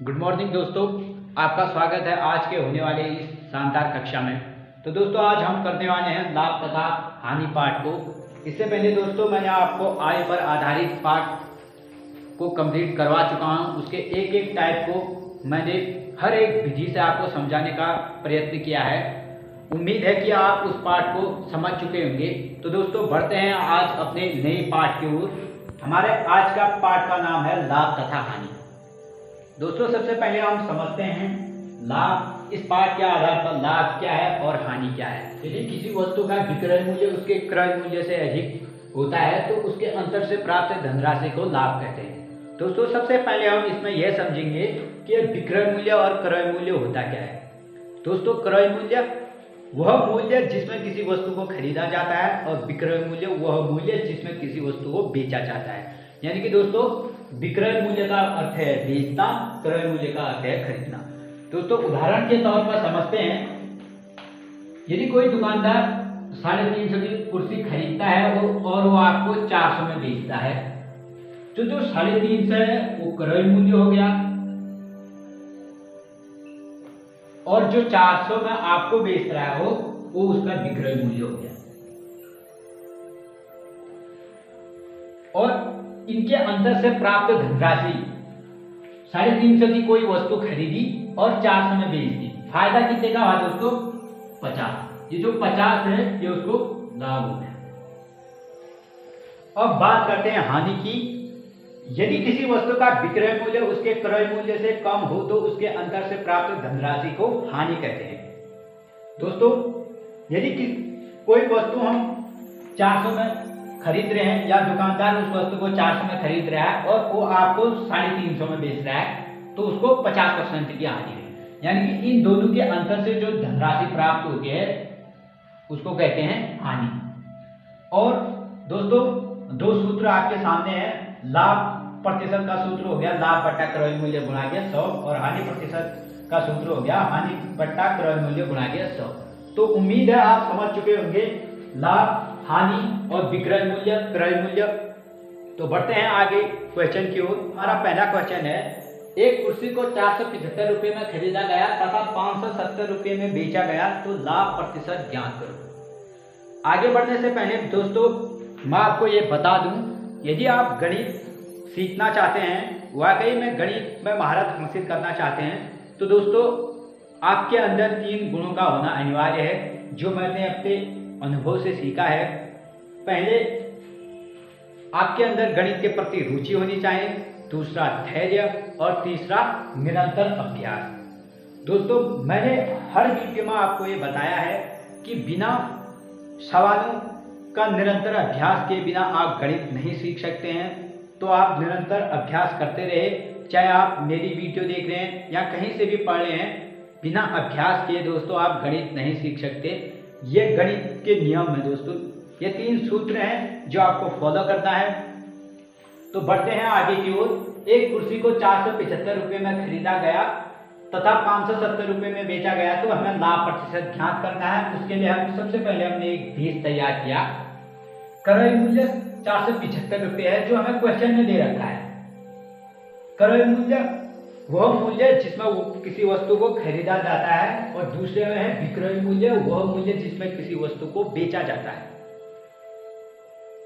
Good morning दोस्तों, आपका स्वागत है आज के होने वाले इस शानदार कक्षा में। तो दोस्तों आज हम करने वाले हैं लाभ तथा हानि पाठ को। इससे पहले दोस्तों मैंने आपको आय पर आधारित पाठ को कंप्लीट करवा चुका हूं। उसके एक एक टाइप को मैंने हर एक विधि से आपको समझाने का प्रयत्न किया है। उम्मीद है कि आप उस पाठ को समझ चुके होंगे। तो दोस्तों बढ़ते हैं आज अपने नए पाठ की ओर। हमारे आज का पाठ का नाम है लाभ तथा हानि। दोस्तों सबसे पहले हम समझते हैं लाभ। इस पाठ के आधार पर लाभ क्या है और हानि क्या है। यदि किसी वस्तु का विक्रय मूल्य उसके क्रय मूल्य से अधिक होता है तो उसके अंतर से प्राप्त धनराशि को लाभ कहते हैं। दोस्तों सबसे पहले हम इसमें यह समझेंगे कि विक्रय मूल्य और क्रय मूल्य होता क्या है। दोस्तों क्रय मूल्य वह मूल्य जिसमें किसी वस्तु को खरीदा जाता है और विक्रय मूल्य वह मूल्य जिसमें किसी वस्तु को बेचा जाता है। यानी कि दोस्तों विक्रय मूल्य का अर्थ है बेचना, क्रय मूल्य का अर्थ है खरीदना। दोस्तों उदाहरण के तौर पर समझते हैं, यदि कोई दुकानदार 350 की कुर्सी खरीदता है और वो आपको 400 में बेचता है तो जो 350 है वो क्रय मूल्य हो गया और जो 400 में आपको बेच रहा है वो उसका विक्रय मूल्य हो गया। और इनके अंतर से प्राप्त धनराशि 350 की कोई वस्तु खरीदी और 400 में बेच दी, फायदा कितने का हुआ दोस्तों? 50। ये जो 50 है ये उसको लाभ हो गया। अब बात करते हैं हानि की। यदि किसी वस्तु का विक्रय मूल्य उसके क्रय मूल्य से कम हो तो उसके अंतर से प्राप्त धनराशि को हानि कहते हैं। दोस्तों यदि कोई वस्तु हम 400 में खरीद रहे हैं या दुकानदार उस वस्तु को 400 में खरीद रहा है और वो आपको 350 में बेच रहा है तो उसको 50% की हानि है। यानी कि इन दोनों के अंतर से जो धनराशि प्राप्त होती है उसको कहते हैं हानि। और दोस्तों दो सूत्र आपके सामने है। लाभ प्रतिशत का सूत्र हो गया लाभ बट्टा क्रय मूल्य गुणा के 100 और हानि प्रतिशत का सूत्र हो गया हानि बट्टा क्रय मूल्य गुणा के 100। तो उम्मीद है आप समझ चुके होंगे लाभ, हानि और विक्रय मूल्य, क्रय मूल्य। तो बढ़ते हैं आगे क्वेश्चन की ओर। हमारा पहला क्वेश्चन है, एक कुर्सी को 475 रुपये में खरीदा गया तथा 570 रुपये में बेचा गया तो लाभ प्रतिशत ज्ञात करो। आगे बढ़ने से पहले दोस्तों मैं आपको ये बता दूं, यदि आप गणित सीखना चाहते हैं, वाकई में गणित में महारत हासिल करना चाहते हैं तो दोस्तों आपके अंदर 3 गुणों का होना अनिवार्य है जो मैंने अपने अनुभव से सीखा है। पहले आपके अंदर गणित के प्रति रुचि होनी चाहिए, दूसरा धैर्य और तीसरा निरंतर अभ्यास। दोस्तों मैंने हर वीडियो में आपको ये बताया है कि बिना सवालों का निरंतर अभ्यास के बिना आप गणित नहीं सीख सकते हैं। तो आप निरंतर अभ्यास करते रहे, चाहे आप मेरी वीडियो देख रहे हैं या कहीं से भी पढ़ रहे हैं, बिना अभ्यास किए दोस्तों आप गणित नहीं सीख सकते। ये गणित के नियम है दोस्तों, ये 3 सूत्र हैं जो आपको फॉलो करना है। तो बढ़ते हैं आगे की ओर। एक कुर्सी को 475 रुपये में खरीदा गया तथा 570 रुपये में बेचा गया तो हमें लाभ प्रतिशत ज्ञात करना है। उसके लिए हम सबसे पहले हमने एक भीष तैयार किया। क्रय मूल्य 475 रुपये है जो हमें क्वेश्चन में दे रखा है। क्रय मूल्य वह मूल्य जिसमें किसी वस्तु को खरीदा जाता है और दूसरे में है विक्रय मूल्य, वह मूल्य जिसमें किसी वस्तु को बेचा जाता है।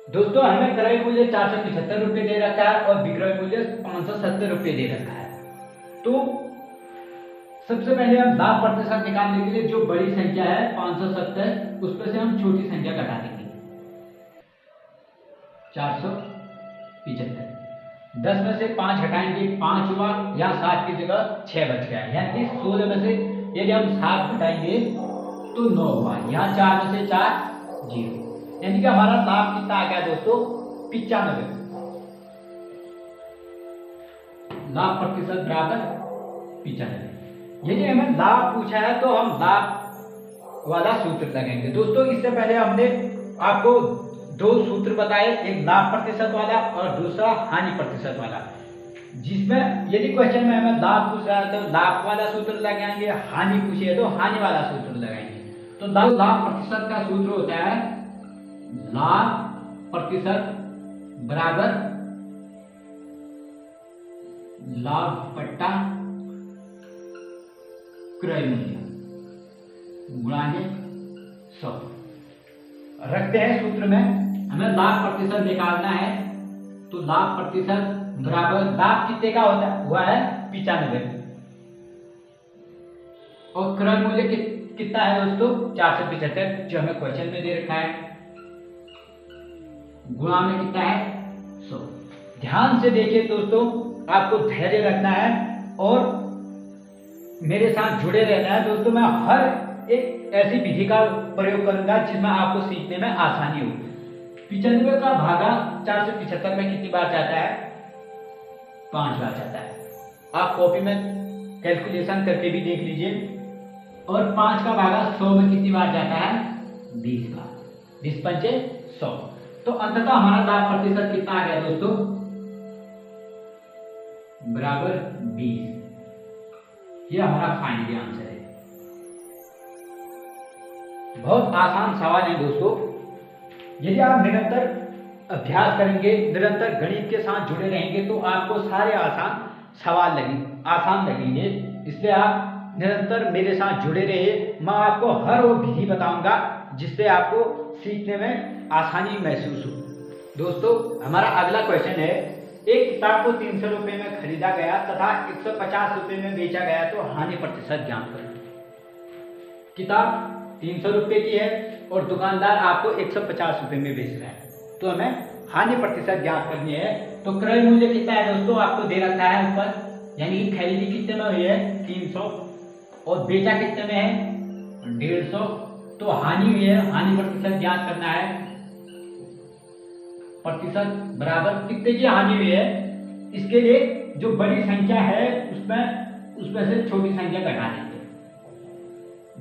दोस्तों हमें क्रय मूल्य 475 रुपये दे रखा है और विक्रय मूल्य 570 रुपये दे रखा है। तो सबसे पहले हम लाभ प्रतिशत निकालने के लिए जो बड़ी संख्या है 570 उसमें से हम छोटी संख्या घटा देंगे 475। 10 में से 5 घटाएंगे 5 हुआ, यहाँ 7 की जगह 6 बच गया। यानी कि 16 में से यदि हम 7 घटाएंगे तो 9 हुआ, यहाँ 4 में से 4 0। यानी कि हमारा लाभ कितना आ गया दोस्तों? 95। लाभ प्रतिशत बराबर 95। यदि हमें लाभ पूछा है तो हम लाभ वाला सूत्र लगाएंगे। दोस्तों इससे पहले हमने आपको 2 सूत्र बताए, एक लाभ प्रतिशत वाला और दूसरा हानि प्रतिशत वाला। जिसमें यदि क्वेश्चन में हमें लाभ पूछ रहा है तो लाभ वाला सूत्र लगाएंगे, हानि पूछे तो हानि वाला सूत्र लगाएंगे। तो लाभ प्रतिशत का सूत्र होता है लाभ प्रतिशत बराबर लाभ बट्टा क्रय मूल्य गुणा के 100 रखते हैं सूत्र में। हमें लाभ प्रतिशत निकालना है, तो लाभ प्रतिशत बराबर लाभ कितने का होता है, हुआ है 95, और क्रय मूल्य कितना है दोस्तों 475 जो हमें क्वेश्चन में दे रखा है, गुणा में कितना है 100। ध्यान से देखिए दोस्तों, आपको धैर्य रखना है और मेरे साथ जुड़े रहना है दोस्तों। मैं हर एक ऐसी विधि का प्रयोग करूंगा जिसमें आपको सीखने में आसानी हो। 95 का भागा 475 में कितनी बार जाता है, 5 बार जाता है। आप कॉपी में कैलकुलेशन करके भी देख लीजिए। और 5 का भागा 100 में कितनी बार जाता है, 20 बार। 20 पंचे 100। तो अंततः हमारा लाभ प्रतिशत कितना आ गया दोस्तों, बराबर 20। ये हमारा फाइनल आंसर है। बहुत आसान सवाल है दोस्तों। यदि आप निरंतर अभ्यास करेंगे, निरंतर गणित के साथ जुड़े रहेंगे तो आपको सारे आसान लगेंगे। इसलिए आप निरंतर मेरे साथ जुड़े रहिए। मैं आपको हर वो विधि बताऊंगा जिससे आपको सीखने में आसानी महसूस हो। दोस्तों हमारा अगला क्वेश्चन है, एक किताब को 300 रुपए में खरीदा गया तथा 150 रुपए में बेचा गया तो हानि प्रतिशत ज्ञात करें। किताब 300 रुपए की है और दुकानदार आपको 150 रुपए में बेच रहा है, तो हमें हानि प्रतिशत ज्ञात करनी है। तो क्रय मूल्य कितना है दोस्तों, आपको दे रखा है ऊपर, यानी कि खरीदी कितने में हुई है 300 और बेचा कितने में है 150, तो हानि हुई है, हानि प्रतिशत ज्ञात करना है। प्रतिशत बराबर कितने की हानि हुई है, इसके लिए जो बड़ी संख्या है उसमें से छोटी संख्या घटा देंगे।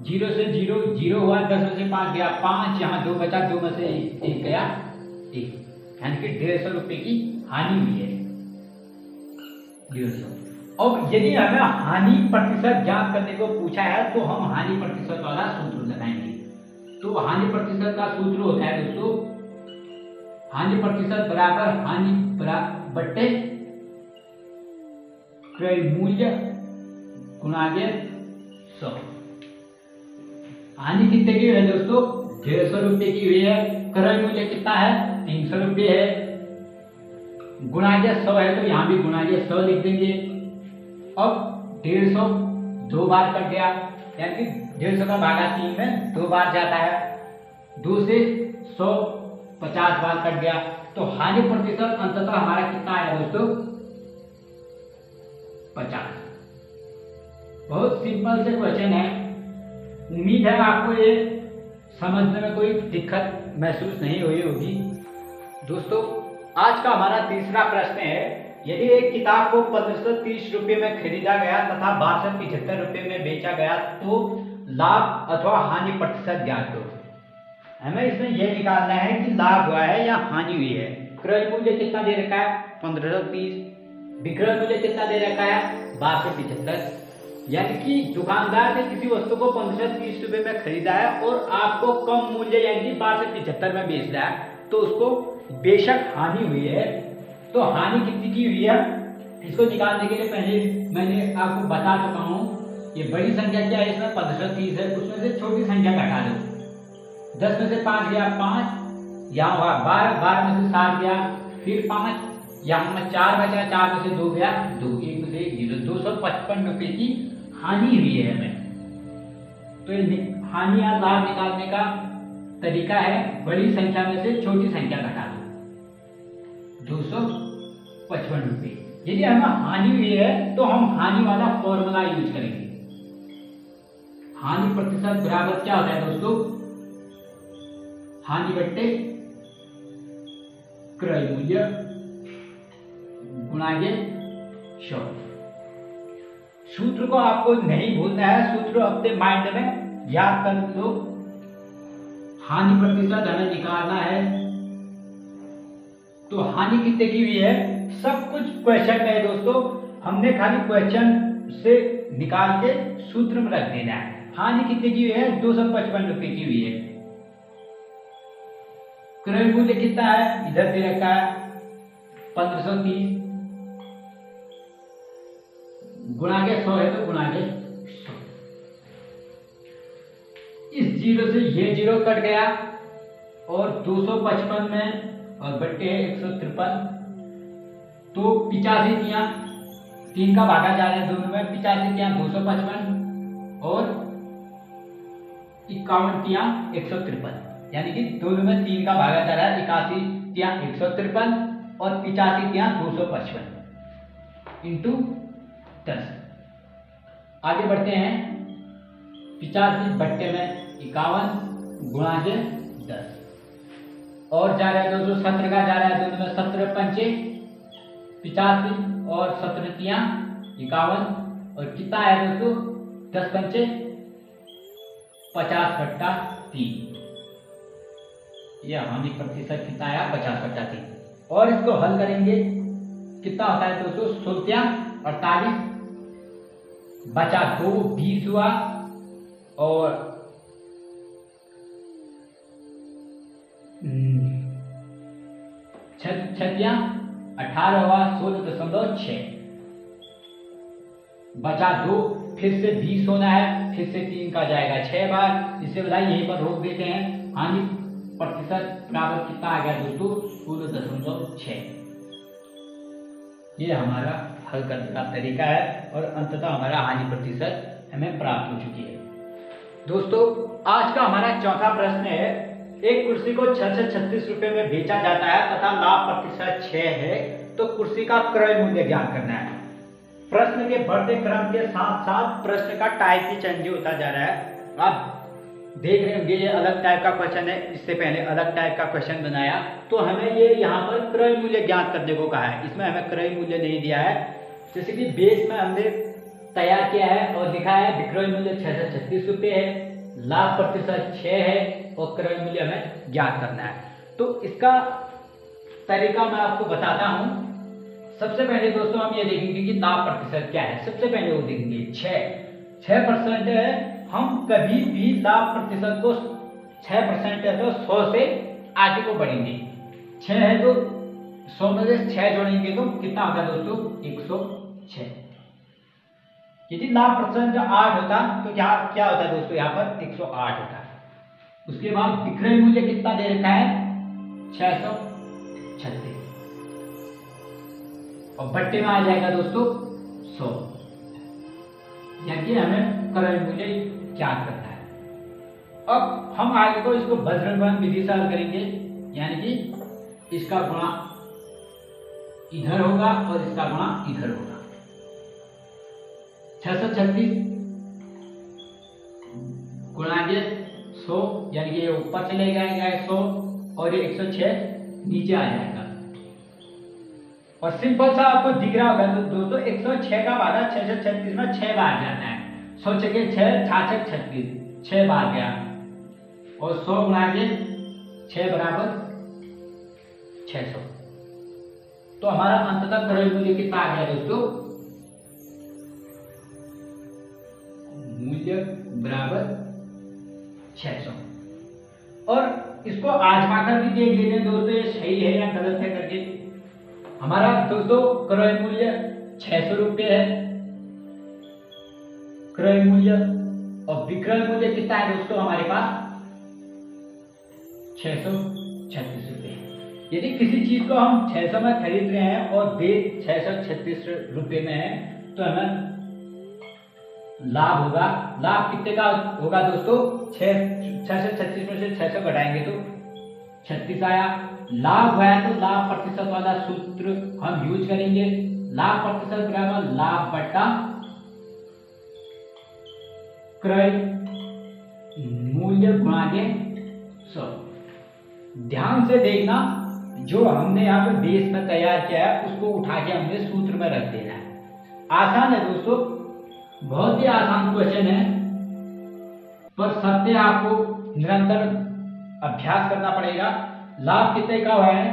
0 से 0 0 हुआ, 10 में से 5 गया 5, यहाँ 2 बचा, 2 में से 1 गया 1, यानी कि 150 रुपए की हानि हुई है 150। अब यदि हमें हानि प्रतिशत ज्ञात करने को पूछा है तो हम हानि प्रतिशत वाला सूत्र लगाएंगे। तो हानि प्रतिशत का सूत्र होता है दोस्तों, हानि प्रतिशत बराबर हानि बट्टे क्रय मूल्य गुणा के 100। हानि कितने की है दोस्तों 150 रुपए की हुई है, क्रय मूल्य कितना है 300 रुपए है, गुणा के 100 है तो यहाँ भी गुणा के 100 लिख देंगे। अब 150 2 बार कट गया, यानी कि 150 का भागा 3 में 2 बार जाता है, 2 से 100 50 बार कट गया, तो हानि प्रतिशत अंततः हमारा कितना आया दोस्तों 50। बहुत सिंपल से क्वेश्चन है। उम्मीद है आपको ये समझने में कोई दिक्कत महसूस नहीं हुई होगी। दोस्तों आज का हमारा तीसरा प्रश्न है, यदि एक किताब को 1530 रुपये में खरीदा गया तथा 1275 रुपये में बेचा गया तो लाभ अथवा हानि प्रतिशत ज्ञात करो। हमें इसमें यह निकालना है कि लाभ हुआ है या हानि हुई है। क्रय मूल्य कितना दे रखा है 1530, विक्रय मूल्य कितना दे रखा है 1275, यानी कि दुकानदार ने किसी वस्तु को 1530 रुपये में खरीदा है और आपको कम मूल्य यानी कि 1275 में बेच रहा है, तो उसको बेशक हानि हुई है। तो हानि कितनी की हुई है, इसको निकालने के लिए पहले मैंने आपको बता चुका हूँ। ये बड़ी संख्या क्या है, इसमें 1530 है, उसमें से छोटी संख्या घटा दो। 10 में से 5 गया 5, यहाँ हुआ 12 में से 7 गया फिर 5, यहाँ में 4 बचा, 4 में से 2 गया 2, 1 में से 1 0, 255 रुपए की हानि हुई है हमें। तो ये हानि या लाभ निकालने का तरीका है, बड़ी संख्या में से छोटी संख्या घटा दो 255 रुपए। यदि हमें हानि हुई है तो हम हानि वाला फॉर्मूला यूज करेंगे। हानि प्रतिशत बराबर क्या होता है दोस्तों, हानि बट्टे क्रय मूल्य गुणा के 100। सूत्र को आपको नहीं भूलना है, सूत्र अपने माइंड में याद कर लो। हानि प्रतिशत हमें निकालना है, तो हानि कितने की हुई है सब कुछ क्वेश्चन में है दोस्तों, हमने खाली क्वेश्चन से निकाल के सूत्र में रख देना है। हानि कितने की हुई है 255 रुपए की हुई है। क्रय मूल्य कितना है इधर दे रखा है 1530, गुणा के 100 है तो गुणा के 100। जीरो से ये जीरो कट गया और 255 में और बट्टे है 153, तो 85 तिया 3 का भागा जा रहा है दोनों में, 85 तिया 255 और 51 तिया 153, यानी कि दोनों में 3 का भागा जा रहा है। 81 तिया 153 और 85 तिया 255 इंटू 10। आगे बढ़ते हैं। 85 बट्टे में 51 गुणा के 10 और जा रहा है 217 का जा रहा है दोनों में, 17 पंचे 85 और 17 तिया 51 और कितना है दोस्तों 10 पंचे 50/3। यह हानि प्रतिशत कितना आया 50/3। और इसको हल करेंगे कितना होता है दोस्तों 16 48 बचा 2 20 हुआ और 6 18 हुआ 16.6 बचा 2, फिर से 20 होना है, फिर से 3 का जाएगा 6 बार। इसे बताइए यहीं पर रोक देते हैं। हानि प्रतिशत बराबर कितना आ गया दोस्तों 16.6। ये हमारा हल करने का तरीका है और अंततः हमारा हानि प्रतिशत हमें प्राप्त हो चुकी है। दोस्तों आज का हमारा चौथा प्रश्न है, एक कुर्सी को 6 से 36 रुपए में बेचा जाता है तथा लाभ प्रतिशत 6 है, तो कुर्सी का क्रय मूल्य ज्ञात करना है। प्रश्न के बढ़ते क्रम के साथ साथ प्रश्न का टाइप भी चेंज होता जा रहा है। आप देख रहे होंगे ये अलग टाइप का क्वेश्चन है, इससे पहले अलग टाइप का क्वेश्चन बनाया, तो हमें ये यहाँ पर क्रय मूल्य ज्ञात करने को कहा है। इसमें हमें क्रय मूल्य नहीं दिया है, जैसे कि बेस में हमने तैयार किया है और लिखा है विक्रय मूल्य 6 से 36 रुपये है, लाभ प्रतिशत 6 है और क्रय मूल्य हमें ज्ञात करना है। तो इसका तरीका मैं आपको बताता हूँ। सबसे पहले दोस्तों हम ये देखेंगे कि लाभ प्रतिशत क्या है। सबसे पहले वो देखेंगे 6% है। हम कभी भी लाभ प्रतिशत को 6% है तो 100 से आगे को बढ़ेंगे। 6 है तो 100 में से 6 जोड़ेंगे तो कितना होगा दोस्तों 106। यदि लाभ प्रतिशत 8 होता तो क्या होता है दोस्तों यहाँ पर 108 होता है। उसके बाद विक्रय मूल्य कितना दे रखा है 636 और बट्टे में आ जाएगा दोस्तों 100, यानी हमें क्रय मूल्य ज्ञात करना है। अब हम आगे को इसको वज्रगुणन विधि से हल करेंगे, यानी कि इसका गुणा इधर होगा और इसका गुणा इधर होगा। 636 गुणा ये 100, यानी कि ये ऊपर चले जाएगा 100 और ये 106 नीचे आ जाएगा। और सिंपल सा आपको दिख रहा होगा दोस्तों 106 का भागा 6 से 36 में 6 बार जाता है। 100 6 66 36 6 बार गया और 100 गुणा के 6 बराबर 600। तो हमारा अंततः क्रय मूल्य कितना आ गया दोस्तों, मूल्य बराबर 600। और इसको आजमा कर भी देख लेते हैं दोस्तों ये सही है या गलत है करके। हमारा दोस्तों क्रय मूल्य 600 रुपये है क्रय मूल्य, और विक्रय मूल्य कितना है दोस्तों हमारे पास 636 रुपये। यदि किसी चीज को हम 600 में खरीद रहे हैं और बेच 636 रुपये में है तो हमें लाभ होगा। लाभ कितने का होगा दोस्तों 6 से 36 में से 600 घटाएंगे तो 36 आया। लाभ हुआ है तो लाभ प्रतिशत वाला सूत्र हम यूज करेंगे। लाभ प्रतिशत बराबर लाभ बटा क्रय मूल्य गुणा के 100। ध्यान से देखना, जो हमने यहाँ पे बेस में तैयार किया है उसको उठा के हमने सूत्र में रख देना है। आसान है दोस्तों, बहुत ही आसान क्वेश्चन है, पर सत्य आपको निरंतर अभ्यास करना पड़ेगा। लाभ कितने का हुआ है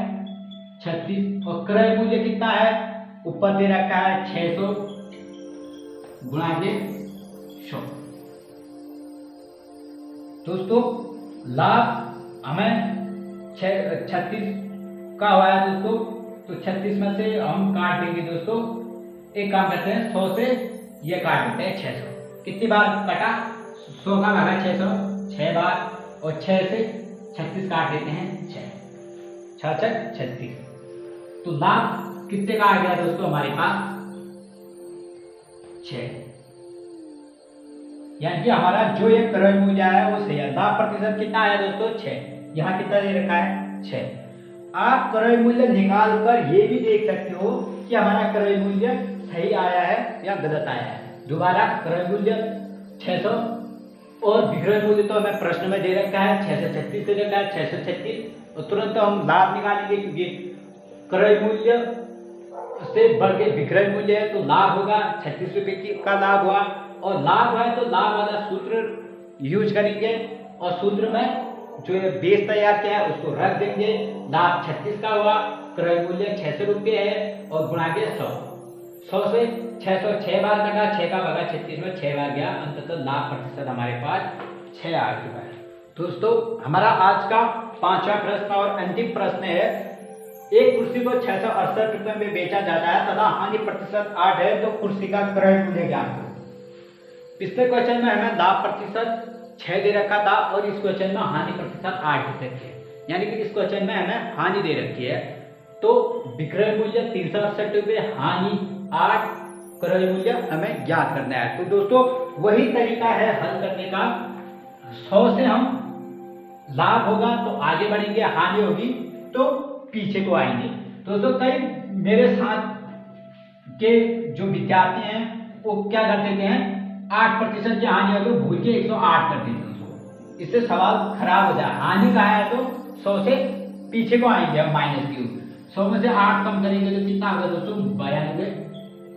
36 और क्रय मूल्य कितना है ऊपर दे रखा है 600 गुणा के 100। दोस्तों लाभ हमें 36 का हुआ है दोस्तों, तो 36 में से हम काट देंगे दोस्तों। एक काम करते हैं 100 से ये काट देते हैं 600। कितनी बार कटा 100 का भागा 600 6 बार और 6 से 36 काट देते हैं 6 6 36। तो लाभ कितने का आ गया दोस्तों हमारे पास 6। यानी कि हमारा जो ये क्रय मूल्य आया वो सही है। लाभ प्रतिशत कितना आया दोस्तों 6। यहाँ कितना दे रखा है 6। आप क्रय मूल्य निकाल कर ये भी देख सकते हो कि हमारा क्रय मूल्य सही आया है या गलत आया है। दोबारा क्रय मूल्य 600 और विक्रय मूल्य तो हमें प्रश्न में दे रखा है 636 दे रखा है 636 और तुरंत हम लाभ निकालेंगे क्योंकि क्रय मूल्य से बढ़ के विक्रय मूल्य है तो लाभ होगा 36 रुपये का लाभ हुआ और लाभ है तो लाभ वाला सूत्र यूज करेंगे और सूत्र में जो ये बेस तैयार किया है उसको रख देंगे। लाभ 36 का हुआ, क्रय मूल्य 600 रुपये है और गुणा के 100 से 606 बार कटा, 6 का भागा 36 में 6 बार गया, अंततः लाभ प्रतिशत हमारे पास 6 आ चुका है। दोस्तों हमारा आज का 5वां प्रश्न और अंतिम प्रश्न है। एक कुर्सी को 668 रुपये में बेचा जाता है तथा हानि प्रतिशत 8 है तो कुर्सी का क्रय मूल्य ज्ञात करो। पिछले क्वेश्चन में हमें लाभ प्रतिशत 6 दे रखा था और इस क्वेश्चन में हानि प्रतिशत 8 दे रखी है। यानी कि इस क्वेश्चन में हमें हानि दे रखी है तो विक्रय मूल्य 368 रुपये, हानि 8, क्रय मूल्य हमें ज्ञात करना है। तो दोस्तों वही तरीका है हल करने का। 100 से हम लाभ होगा तो आगे बढ़ेंगे, हानि होगी तो पीछे को आएंगे। दोस्तों कई मेरे साथ के जो विद्यार्थी हैं वो क्या कर देते हैं 8% की हानि है तो भूल के 108 कर देते हैं। इससे सवाल खराब हो जाए। हानि का है तो 100 से पीछे को आएंगे हम माइनस की 100 में से 8 कम करेंगे तो कितना होगा दोस्तों 92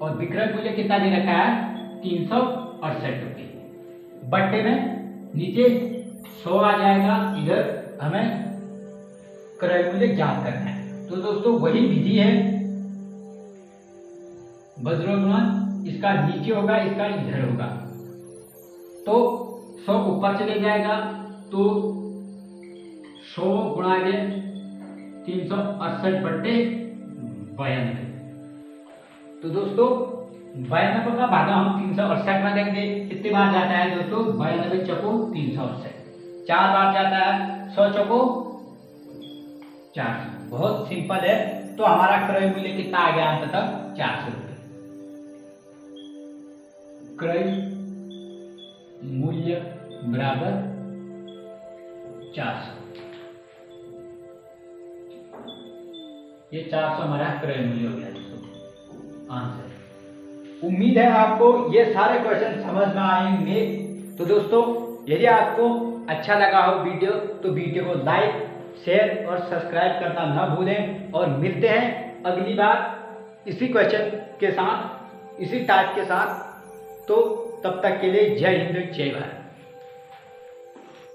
और विक्रय मूल्य कितना दे रखा है 368 रुपये। बट्टे में नीचे 100 आ जाएगा, इधर हमें क्रय मूल्य ज्ञात करना है। तो दोस्तों वही विधि है वज्रोन्मान, इसका नीचे होगा इसका इधर होगा तो 100 ऊपर चले जाएगा तो 100 गुणा के 368 बट्टे 92। तो दोस्तों 92 का भागा हम 368 में देंगे। कितनी बार जाता है दोस्तों 92 चौको 368, 4 बार जाता है, 100 चौको 400। बहुत सिंपल है। तो हमारा क्रय मूल्य कितना आ गया अंततः 400 रुपये। क्रय मूल्य बराबर 400। ये 400 हमारा क्रय मूल्य हो गया दोस्तों आंसर। उम्मीद है आपको ये सारे क्वेश्चन समझ में आएंगे। तो दोस्तों यदि आपको अच्छा लगा हो वीडियो तो वीडियो को लाइक, शेयर और सब्सक्राइब करना ना भूलें और मिलते हैं अगली बार इसी क्वेश्चन के साथ, इसी टाइप के साथ। तो तब तक के लिए जय हिंद, जय भारत।